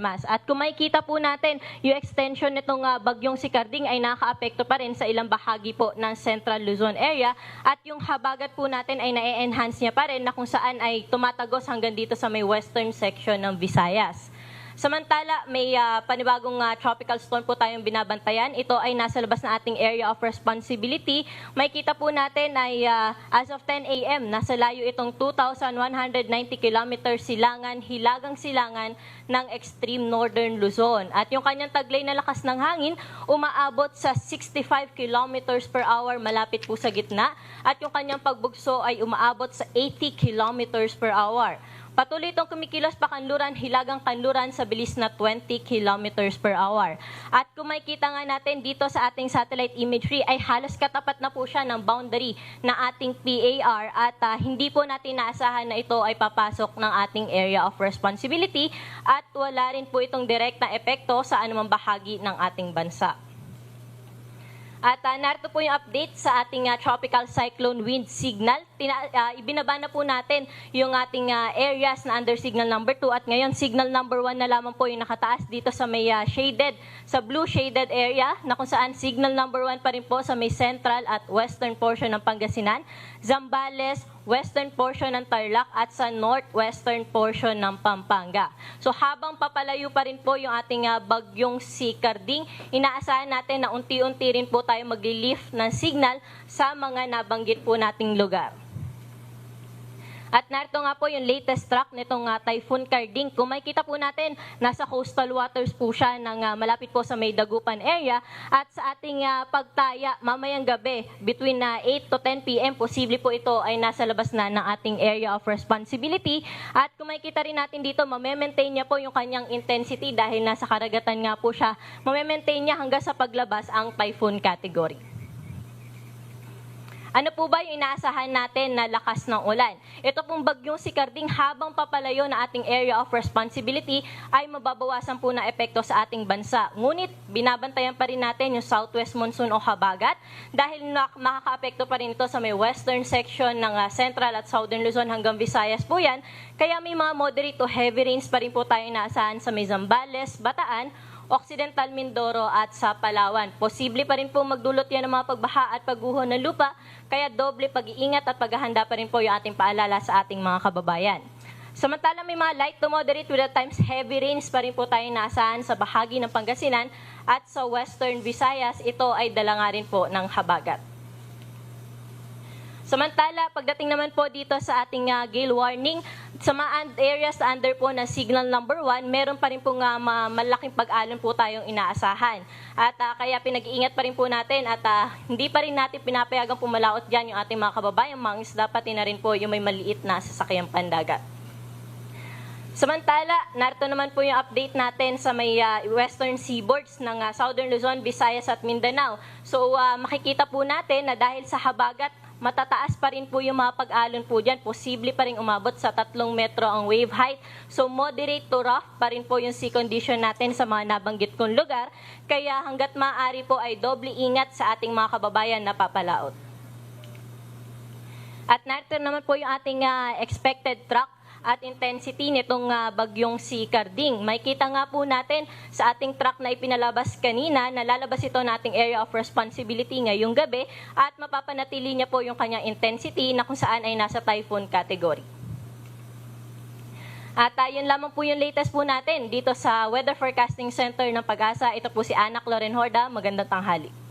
sistemas. At kung makikita po natin, yung extension nitong bagyong si Carding ay nakaka-apekto pa rin sa ilang bahagi po ng Central Luzon area. At yung habagat po natin ay na-enhance niya pa rin na kung saan ay tumatagos hanggang dito sa may western section ng Visayas. Samantala, may panibagong tropical storm po tayong binabantayan. Ito ay nasa labas ng ating area of responsibility. May kita po natin ay as of 10 a.m., nasa layo itong 2,190 kilometers silangan, hilagang silangan ng extreme northern Luzon. At yung kanyang taglay na lakas ng hangin, umaabot sa 65 kilometers per hour malapit po sa gitna. At yung kanyang pagbugso ay umaabot sa 80 kilometers per hour. Patuloy itong kumikilos pa kanluran, hilagang kanluran sa bilis na 20 kilometers per hour. At kung makikita nga natin dito sa ating satellite imagery ay halos katapat na po siya ng boundary ng ating PAR at hindi po natin naasahan na ito ay papasok ng ating area of responsibility at wala rin po itong direktang epekto sa anumang bahagi ng ating bansa. At narito po yung update sa ating tropical cyclone wind signal. Ibinaba na po natin yung ating areas na under signal number 2 at ngayon signal number 1 na lamang po yung nakataas dito sa may shaded, sa blue shaded area na kung saan signal number 1 pa rin po sa may central at western portion ng Pangasinan, Zambales, western portion ng Tarlac at sa northwestern portion ng Pampanga. So habang papalayo pa rin po yung ating bagyong si Carding, inaasahan natin na unti-unti rin po tayo mag-lift ng signal sa mga nabanggit po nating lugar. At narito nga po yung latest track nitong Typhoon Carding. Kung makikita po natin, nasa coastal waters po siya ng malapit po sa may Dagupan area. At sa ating pagtaya mamayang gabi, between 8 to 10 p.m., posible po ito ay nasa labas na ng ating area of responsibility. At kung makikita rin natin dito, mamaintain niya po yung kanyang intensity dahil nasa karagatan nga po siya. Mamaintain niya hanggang sa paglabas ang typhoon category. Ano po ba yung inaasahan natin na lakas ng ulan? Ito pong bagyong si Carding habang papalayo na ating area of responsibility ay mababawasan po na epekto sa ating bansa. Ngunit binabantayan pa rin natin yung southwest monsoon o habagat dahil makaka-apekto pa rin ito sa may western section ng central at southern Luzon hanggang Visayas po yan. Kaya may mga moderate to heavy rains pa rin po tayo inaasahan sa may Zambales, Bataan, Occidental Mindoro at sa Palawan. Posible pa rin po magdulot yan ng mga pagbaha at pagguho ng lupa, kaya doble pag-iingat at paghahanda pa rin po yung ating paalala sa ating mga kababayan. Samantala may mga light to moderate with at times heavy rains pa rin po tayo naasahan sa bahagi ng Pangasinan at sa Western Visayas, ito ay dala nga rin po ng habagat. Samantala, pagdating naman po dito sa ating gale warning, sa mga areas under po na signal number 1, meron pa rin po malaking pag-alon po tayong inaasahan. At kaya pinag-iingat pa rin po natin at hindi pa rin natin pinapayagang pumalaot dyan yung ating mga kababayang mga isda, pati na rin po yung may maliit na sasakyang pandagat. Samantala, narito naman po yung update natin sa may western seaboards ng Southern Luzon, Visayas at Mindanao. So makikita po natin na dahil sa habagat, matataas pa rin po yung mga pag-alon po dyan. Posible pa rin umabot sa 3 metro ang wave height. So moderate to rough pa rin po yung sea condition natin sa mga nabanggit kong lugar. Kaya hanggat maaari po ay doble ingat sa ating mga kababayan na papalaot. At narito naman po yung ating expected track at intensity nitong bagyong si Carding. Makikita nga po natin sa ating track na ipinalabas kanina, nalalabas ito nating area of responsibility ngayong gabi at mapapanatili niya po yung kanyang intensity na kung saan ay nasa typhoon category. At yun lamang po yung latest po natin dito sa Weather Forecasting Center ng Pag-asa. Ito po si Ana Clorenhorda. Magandang tanghali.